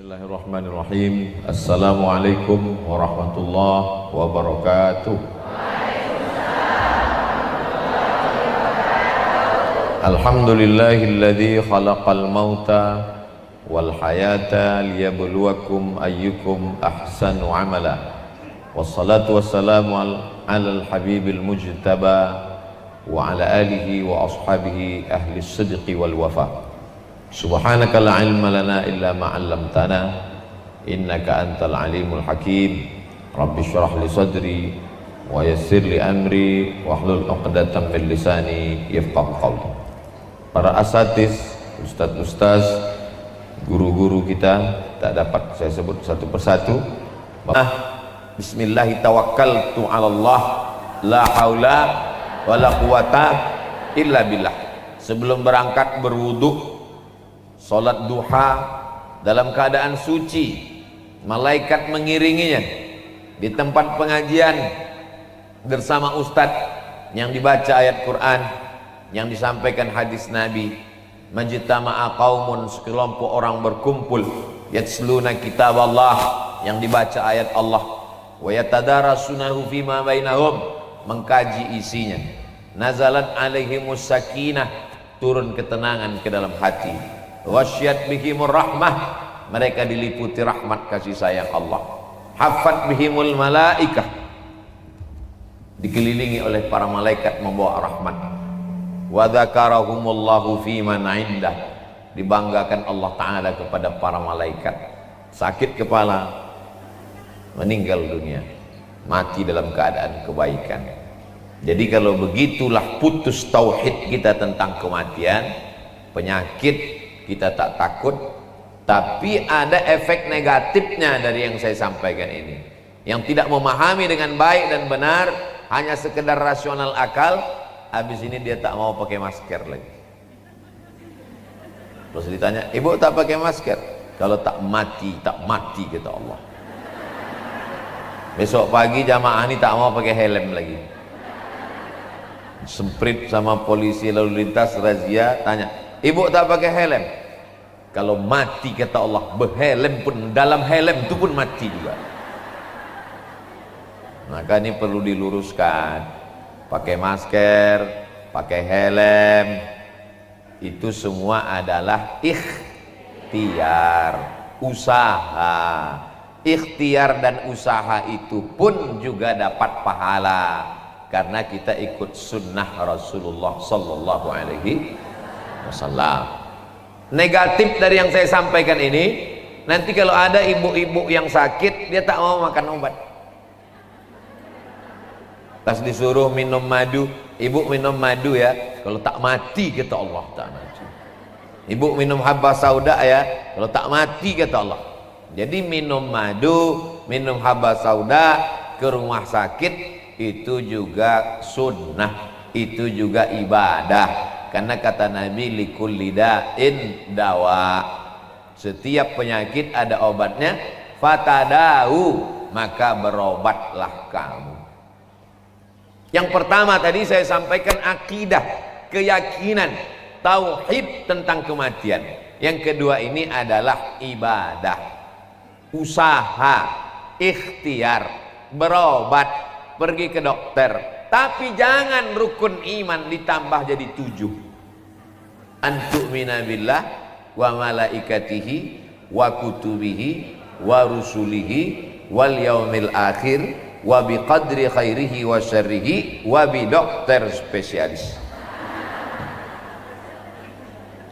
Bismillahirrahmanirrahim. Assalamualaikum warahmatullahi wabarakatuh. Alhamdulillahilladzi khalaqal mauta wal hayata liyabluwakum ayyukum ahsanu amala. Wassalatu wassalamu alal habibil mujtaba wa ala alihi wa ashabihi ahli sidqi wal wafa. Subhanaka la ilma lana illa ma 'allamtana innaka antal alimul hakim. Rabbi shrah li sadri wa yassir li amri wahlul 'uqdatam min lisani yafqahu qawli. Para asatiz, ustaz-ustaz, guru-guru kita tak dapat saya sebut satu persatu. Bismillah tawakkaltu 'ala Allah la haula wala quwata illa billah. Sebelum berangkat berwudu, salat duha dalam keadaan suci, malaikat mengiringinya di tempat pengajian bersama ustadz yang dibaca ayat Quran, yang disampaikan hadis Nabi. Majtama'a qaumun, sekelompok orang berkumpul, yatsluna kitab Allah, yang dibaca ayat Allah, wa yatadarasunahu fima bainahum, mengkaji isinya. Nazalat alaihimus sakinah, turun ketenangan ke dalam hati. Wasyat bihimur rahmah, mereka diliputi rahmat kasih sayang Allah. Hafat bihimul malaikah, dikelilingi oleh para malaikat membawa rahmat. Wa dzakarahumullahu fi man 'indah, dibanggakan Allah Ta'ala kepada para malaikat. Sakit kepala, meninggal dunia, mati dalam keadaan kebaikan. Jadi kalau begitulah putus tauhid kita tentang kematian, penyakit kita tak takut. Tapi ada efek negatifnya dari yang saya sampaikan ini. Yang tidak memahami dengan baik dan benar, hanya sekedar rasional akal, habis ini dia tak mau pakai masker lagi. Terus ditanya, ibu tak pakai masker? Kalau tak mati kata Allah. Besok pagi jamaah ini tak mau pakai helm lagi. Semprit sama polisi lalu lintas razia, tanya, ibu tak pakai helm? Kalau mati kata Allah, berhelm pun, dalam helm itu pun mati juga. Maka ini perlu diluruskan. Pakai masker, pakai helm, itu semua adalah ikhtiar, usaha. Ikhtiar dan usaha itu pun juga dapat pahala, karena kita ikut sunnah Rasulullah sallallahu alaihi wasallam. Negatif dari yang saya sampaikan ini, nanti kalau ada ibu-ibu yang sakit, dia tak mau makan obat. Pas disuruh minum madu, ibu minum madu ya, kalau tak mati kata Allah tak mati. Ibu minum habba sauda ya, kalau tak mati kata Allah. Jadi minum madu, minum habba sauda ke rumah sakit, itu juga sunnah, itu juga ibadah. Karena kata Nabi, likulli da'in dawa, setiap penyakit ada obatnya. Fatadahu, maka berobatlah kamu. Yang pertama tadi saya sampaikan akidah, keyakinan, tauhid tentang kematian. Yang kedua ini adalah ibadah, usaha, ikhtiar, berobat, pergi ke dokter. Tapi jangan rukun iman ditambah jadi 7. Antu'mina billah wa malaikatihi wa kutubihi wa rusulihi wal yaumil akhir wa biqadri khairihi wa syarrihi wa bi dokter spesialis.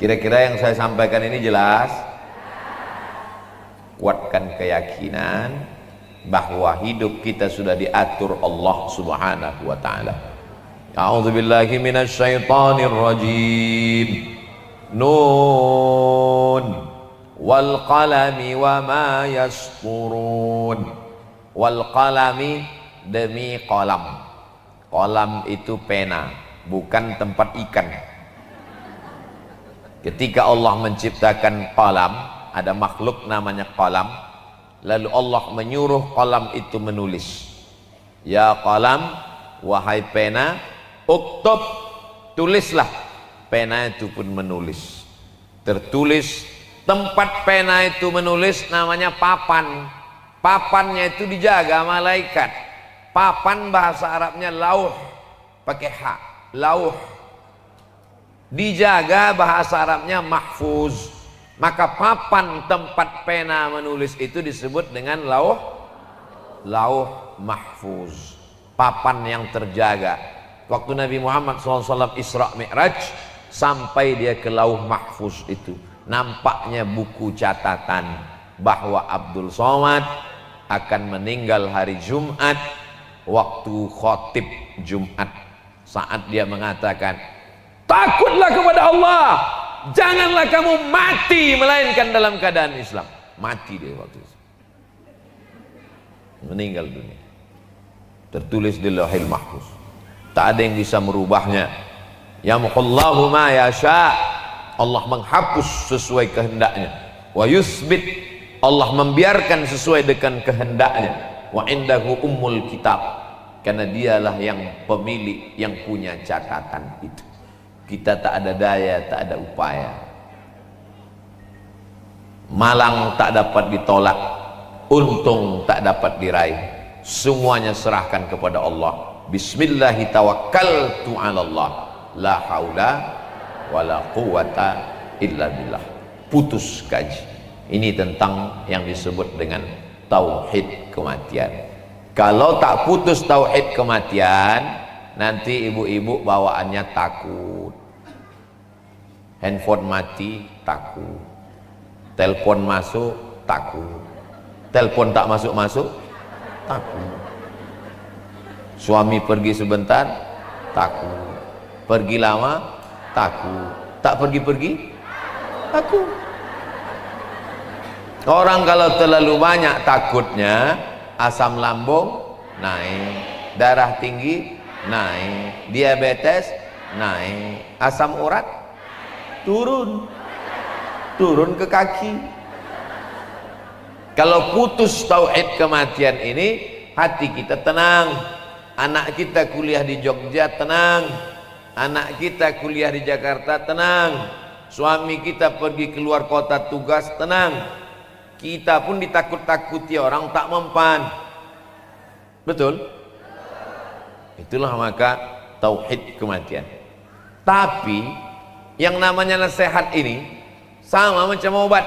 Kira-kira yang saya sampaikan ini jelas? Kuatkan keyakinan bahwa hidup kita sudah diatur Allah Subhanahu wa taala. A'udzubillahi minasyaitonir rajim. Nun wal qalami wa ma yasturun. Wal qalami, demi qalam. Qalam itu pena, bukan tempat ikan. Ketika Allah menciptakan qalam, ada makhluk namanya qalam. Lalu Allah menyuruh qalam itu menulis. Ya qalam, wahai pena, uktub, tulislah. Pena itu pun menulis. Tertulis Tempat pena itu menulis namanya papan. Papannya itu dijaga malaikat. Papan bahasa Arabnya lauh, pakai ha, lauh. Dijaga bahasa Arabnya mahfuz. Maka papan tempat pena menulis itu disebut dengan lauh, lauh mahfuz. Papan yang terjaga. Waktu Nabi Muhammad SAW Isra Mi'raj, sampai dia ke lauh mahfuz itu, nampaknya buku catatan bahwa Abdul Somad akan meninggal hari Jumat waktu khotib Jumat, saat dia mengatakan, takutlah kepada Allah, janganlah kamu mati melainkan dalam keadaan Islam. Mati dia waktu itu, meninggal dunia. Tertulis di Lauhil Mahfuz, tak ada yang bisa merubahnya. Yamhullahu ma yasha, Allah menghapus sesuai kehendaknya. Wa yusbit, Allah membiarkan sesuai dengan kehendaknya. Wa indahu ummul kitab, karena dialah yang pemilik, yang punya catatan itu. Kita tak ada daya, tak ada upaya. Malang tak dapat ditolak, untung tak dapat diraih. Semuanya serahkan kepada Allah. Bismillahi tawakkaltu 'ala Allah, la haula wala quwata illa billah. Putus kaji. Ini tentang yang disebut dengan tauhid kematian. Kalau tak putus tauhid kematian, nanti ibu-ibu bawaannya takut. Handphone mati, takut. Telepon masuk, takut. Telepon tak masuk-masuk, takut. Suami pergi sebentar, takut. Pergi lama, takut. Tak pergi-pergi, takut. Orang kalau terlalu banyak takutnya, asam lambung naik, darah tinggi naik, diabetes naik, asam urat turun ke kaki. Kalau putus tauhid kematian ini, hati kita tenang. Anak kita kuliah di Jogja, tenang. Anak kita kuliah di Jakarta, tenang. Suami kita pergi keluar kota tugas, tenang. Kita pun ditakut-takuti orang tak mempan. Betul? Itulah maka tauhid kematian. Tapi yang namanya nasihat ini sama macam obat.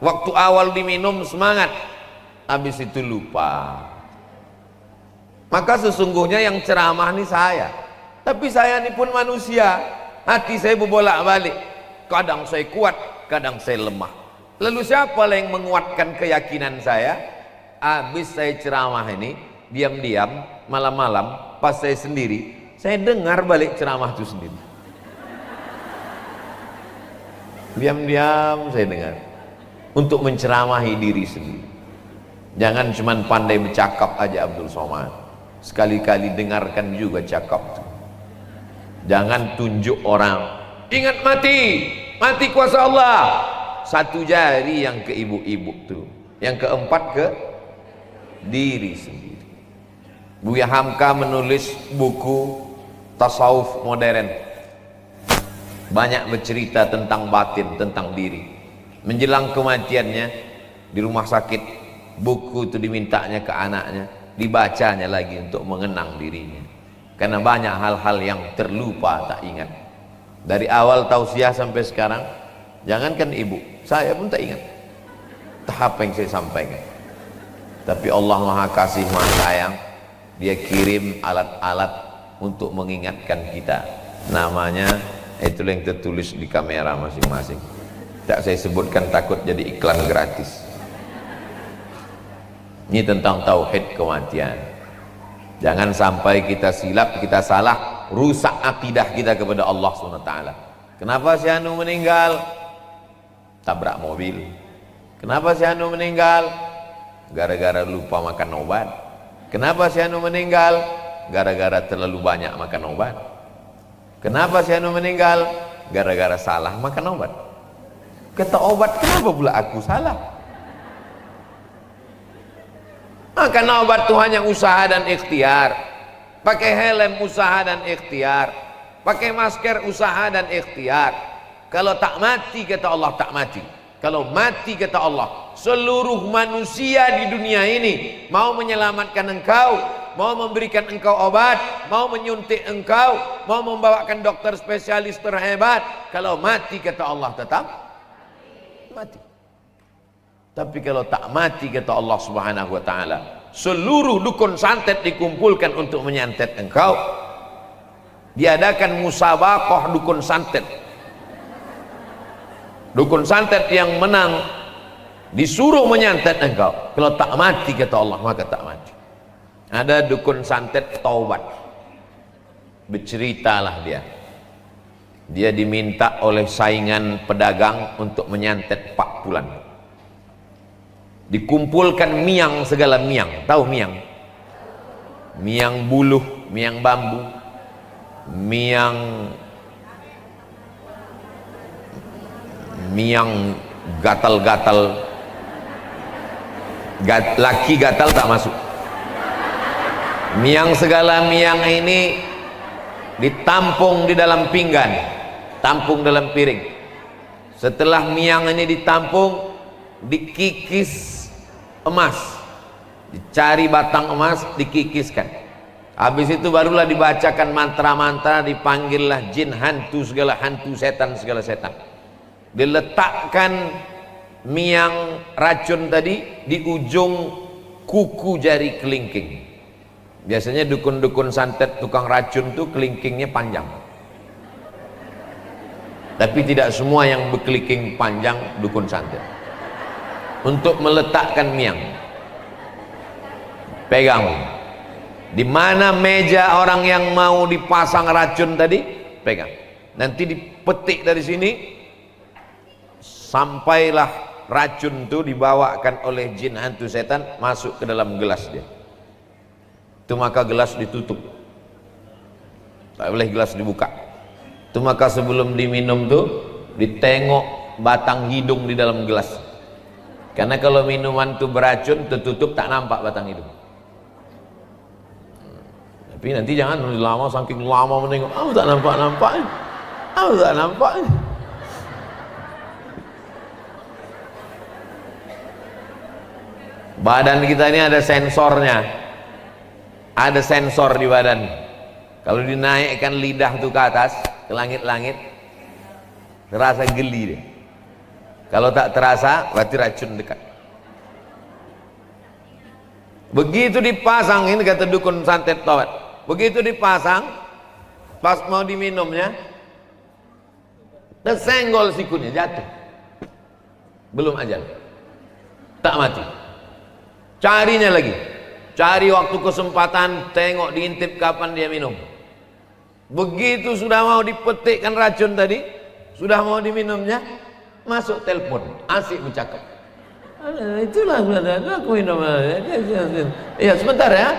Waktu awal diminum semangat, habis itu lupa. Maka sesungguhnya yang ceramah ini saya. Tapi saya ini pun manusia. Hati saya berbolak-balik. Kadang saya kuat, kadang saya lemah. Lalu siapa yang menguatkan keyakinan saya? Habis saya ceramah ini, diam-diam, malam-malam, pas saya sendiri, saya dengar balik ceramah itu sendiri. Diam-diam saya dengar. Untuk menceramahi diri sendiri. Jangan cuma pandai bercakap aja Abdul Somad. Sekali-kali dengarkan juga cakap itu. Jangan tunjuk orang. Ingat mati, mati kuasa Allah. Satu jari yang ke ibu-ibu tuh, yang keempat ke diri sendiri. Buya Hamka menulis buku tasawuf modern, banyak bercerita tentang batin, tentang diri. Menjelang kematiannya di rumah sakit, buku itu dimintanya ke anaknya, dibacanya lagi untuk mengenang dirinya, karena banyak hal-hal yang terlupa, tak ingat. Dari awal tausiah sampai sekarang, jangankan ibu, saya pun tak ingat apa yang saya sampaikan. Tapi Allah Maha Kasih Maha Sayang, Dia kirim alat-alat untuk mengingatkan kita. Namanya itulah yang tertulis di kamera masing-masing. Tak saya sebutkan, takut jadi iklan gratis. Ini tentang tauhid kematian. Jangan sampai kita silap, kita salah, rusak akidah kita kepada Allah SWT. Kenapa si Anu meninggal? Tabrak mobil. Kenapa si Anu meninggal? Gara-gara lupa makan obat. Kenapa si Anu meninggal? Gara-gara terlalu banyak makan obat. Kenapa si Anu meninggal? Gara-gara salah makan obat. Kata obat, kenapa pula aku salah? Karena obat itu hanya usaha dan ikhtiar. Pakai helm usaha dan ikhtiar. Pakai masker usaha dan ikhtiar. Kalau tak mati, kata Allah, tak mati. Kalau mati kata Allah, seluruh manusia di dunia ini mau menyelamatkan engkau, mau memberikan engkau obat, mau menyuntik engkau, mau membawakan dokter spesialis terhebat. Kalau mati kata Allah tetap mati. Tapi kalau tak mati kata Allah Subhanahu wa taala, seluruh dukun santet dikumpulkan untuk menyantet engkau. Diadakan musabaqah dukun santet. Dukun santet yang menang disuruh menyantet engkau. Kalau tak mati kata Allah, maka tak mati. Ada dukun santet taubat. Berceritalah dia. Dia diminta oleh saingan pedagang untuk menyantet 4 bulan. Dikumpulkan miang, segala miang. Tahu miang? Miang buluh, miang bambu, miang gatal-gatal. Laki gatal tak masuk. Miang, segala miang ini ditampung di dalam pinggan, tampung dalam piring. Setelah miang ini ditampung, dikikis emas, dicari batang emas, dikikiskan. Habis itu barulah dibacakan mantra-mantra, dipanggillah jin, hantu, segala hantu, setan, segala setan. Diletakkan miang racun tadi di ujung kuku jari kelingking. Biasanya dukun-dukun santet tukang racun tuh kelingkingnya panjang. Tapi tidak semua yang berkelingking panjang dukun santet. Untuk meletakkan miang, pegang. Di mana meja orang yang mau dipasang racun tadi, pegang. Nanti dipetik dari sini, sampailah racun itu dibawakan oleh jin, hantu, setan masuk ke dalam gelas dia. Itu maka gelas ditutup, tak boleh gelas dibuka. Itu maka sebelum diminum tuh ditengok batang hidung di dalam gelas. Karena kalau minuman itu beracun, tertutup tak nampak batang hidung. Tapi nanti jangan lama, saking lama menengok, tak nampak-nampak, tak nampak. Badan kita ini ada sensornya, ada sensor di badan. Kalau dinaikkan lidah tuh ke atas, ke langit-langit, terasa geli deh. Kalau tak terasa, berarti racun dekat. Begitu dipasang, ini kata dukun santet taubat, begitu dipasang, pas mau diminumnya, tersenggol sikunya, jatuh. Belum ajal, tak mati. Carinya lagi, cari waktu kesempatan, tengok diintip kapan dia minum. Begitu sudah mau dipetikkan racun tadi, sudah mau diminumnya, masuk telepon, asik bercakap. Itulah aku minum. Ya sebentar ya.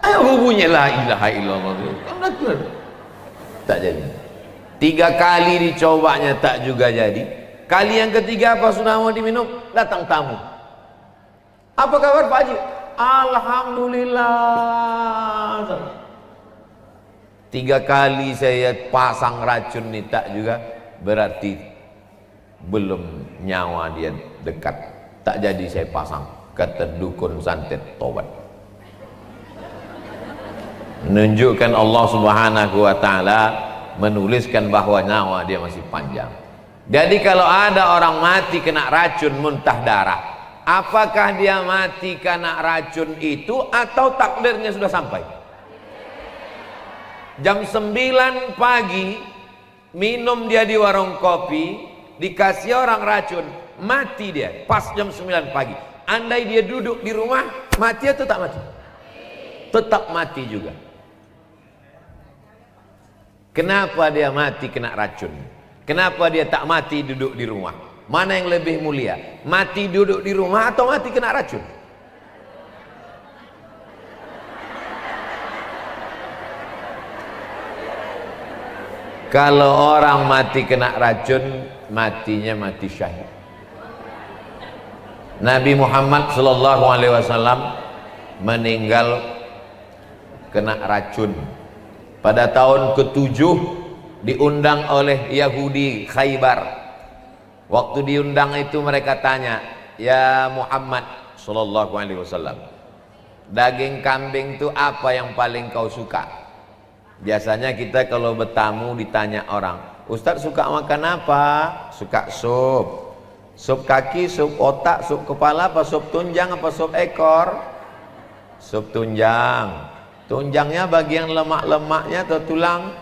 Ayo bunyi la ilaha illallah. Tak jadi. 3 kali dicobanya tak juga jadi. Kali yang ketiga apa sudah mau diminum, datang tamu. Apa kabar Pak Haji? Alhamdulillah. 3 kali saya pasang racun ini tak juga, berarti belum nyawa dia dekat. Tak jadi saya pasang, kata dukun santet taubat. Menunjukkan Allah Subhanahu wa taala menuliskan bahwa nyawa dia masih panjang. Jadi kalau ada orang mati kena racun muntah darah, apakah dia mati karena racun itu atau takdirnya sudah sampai? Jam 9 pagi minum dia di warung kopi, dikasih orang racun, mati dia pas jam 9 pagi. Andai dia duduk di rumah, mati atau tak mati? Tetap mati juga. Kenapa dia mati kena racun? Kenapa dia tak mati duduk di rumah? Mana yang lebih mulia? Mati duduk di rumah atau mati kena racun? Kalau orang mati kena racun, matinya mati syahid. Nabi Muhammad SAW meninggal kena racun pada tahun ke-7, diundang oleh Yahudi Khaybar Waktu diundang itu mereka tanya, ya Muhammad sallallahu alaihi wasallam, daging kambing itu apa yang paling kau suka? Biasanya kita kalau bertamu ditanya orang, Ustadz suka makan apa? Suka sup. Sup kaki, sup otak, sup kepala, apa sup tunjang, apa sup ekor? Sup tunjang. Tunjangnya bagian lemak-lemaknya atau tulang?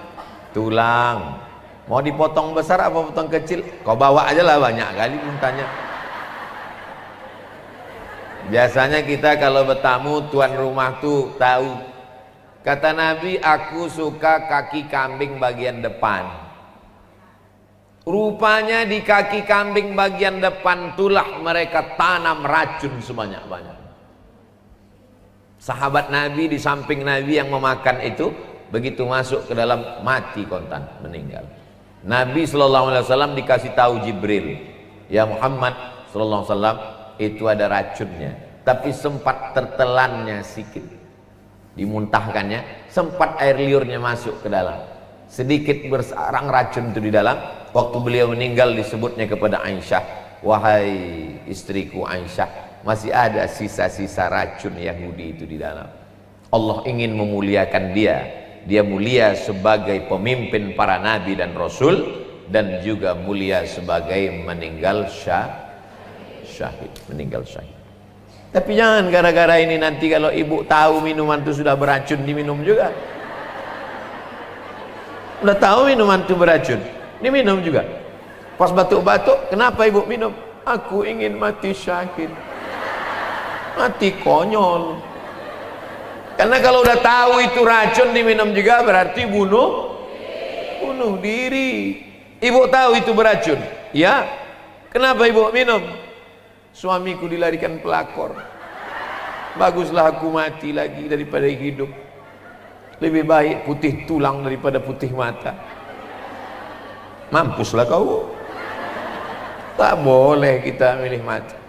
Tulang. Mau dipotong besar apa potong kecil? Kau bawa aja lah, banyak kali pun tanya. Biasanya kita kalau bertamu tuan rumah tuh tahu. Kata Nabi, aku suka kaki kambing bagian depan. Rupanya di kaki kambing bagian depan itulah mereka tanam racun sebanyak-banyak. Sahabat Nabi di samping Nabi yang memakan itu, begitu masuk ke dalam mati kontan, meninggal. Nabi SAW dikasih tahu Jibril, ya Muhammad SAW, itu ada racunnya, tapi sempat tertelannya sedikit, dimuntahkannya, sempat air liurnya masuk ke dalam, sedikit bersarang racun itu di dalam. Waktu beliau meninggal disebutnya kepada Aisyah, wahai istriku Aisyah, masih ada sisa-sisa racun Yahudi itu di dalam. Allah ingin memuliakan dia. Dia mulia sebagai pemimpin para nabi dan rasul, dan juga mulia sebagai meninggal syahid, meninggal syahid. Tapi jangan gara-gara ini nanti kalau ibu tahu minuman itu sudah beracun diminum juga. Udah tahu minuman itu beracun, diminum juga. Pas batuk-batuk, kenapa ibu minum? Aku ingin mati syahid. Mati konyol. Karena kalau udah tahu itu racun diminum juga berarti bunuh diri. Ibu tahu itu beracun, ya. Kenapa ibu minum? Suamiku dilarikan pelakor. Baguslah aku mati lagi daripada hidup. Lebih baik putih tulang daripada putih mata. Mampuslah kau. Tak boleh kita milih mati.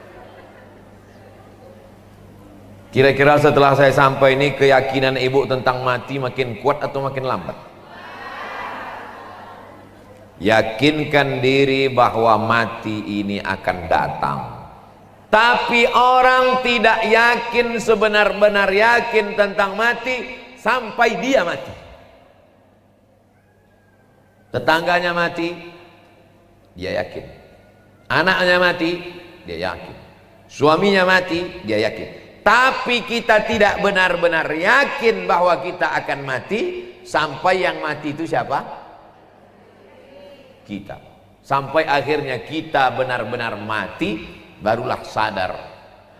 Kira-kira setelah saya sampai ini, keyakinan ibu tentang mati makin kuat atau makin lambat? Yakinkan diri bahwa mati ini akan datang. Tapi orang tidak yakin, sebenar-benar yakin tentang mati sampai dia mati. Tetangganya mati, dia yakin. Anaknya mati, dia yakin. Suaminya mati, dia yakin. Tapi kita tidak benar-benar yakin bahwa kita akan mati sampai yang mati itu siapa? Kita. Sampai akhirnya kita benar-benar mati, barulah sadar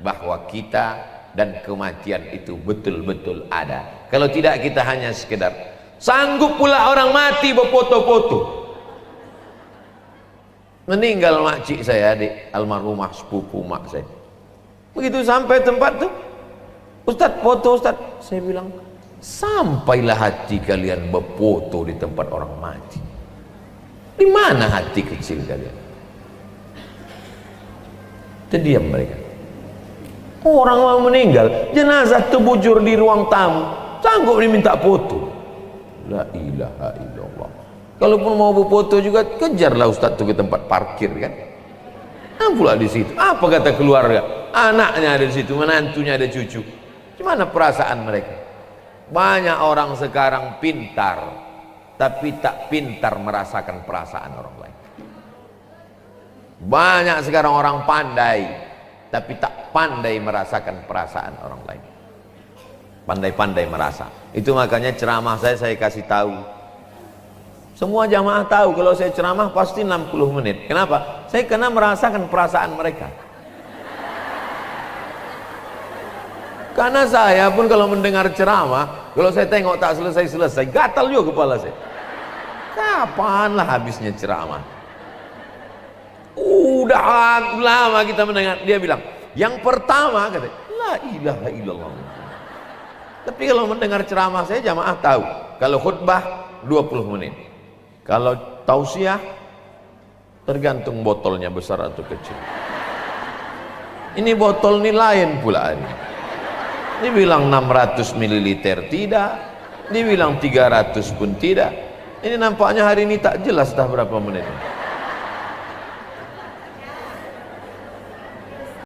bahwa kita dan kematian itu betul-betul ada. Kalau tidak, kita hanya sekedar sanggup pula orang mati berfoto-foto. Meninggal makcik saya, adik almarhumah sepupu mak saya. Begitu sampai tempat tuh, Ustadz foto Ustadz, saya bilang, sampailah hati kalian berfoto di tempat orang mati. Di mana hati kecil kalian? Terdiam mereka. Orang mau meninggal, jenazah terbujur di ruang tamu, sanggup diminta foto. La ilaha illallah. Kalaupun mau berfoto juga, kejarlah Ustadz tuh ke tempat parkir kan. Pula di situ. Apa kata keluarga? Anaknya ada di situ, menantunya ada, cucu. Gimana perasaan mereka? Banyak orang sekarang pintar, tapi tak pintar merasakan perasaan orang lain. Banyak sekarang orang pandai, tapi tak pandai merasakan perasaan orang lain. Pandai-pandai merasa. Itu makanya ceramah saya kasih tahu. Semua jamaah tahu kalau saya ceramah pasti 60 menit. Kenapa? Saya kena merasakan perasaan mereka. Karena saya pun kalau mendengar ceramah, kalau saya tengok tak selesai-selesai, gatal juga kepala saya. Kapanlah habisnya ceramah? Udah lama kita mendengar. Dia bilang, yang pertama kata, la ilaha illallah. Tapi kalau mendengar ceramah saya, jamaah tahu. Kalau khutbah 20 menit. Kalau tausiah tergantung botolnya besar atau kecil. Ini botol ini lain pula ini. Ini bilang 600 ml tidak, dibilang 300 pun tidak. Ini nampaknya hari ini tak jelas dah berapa menit.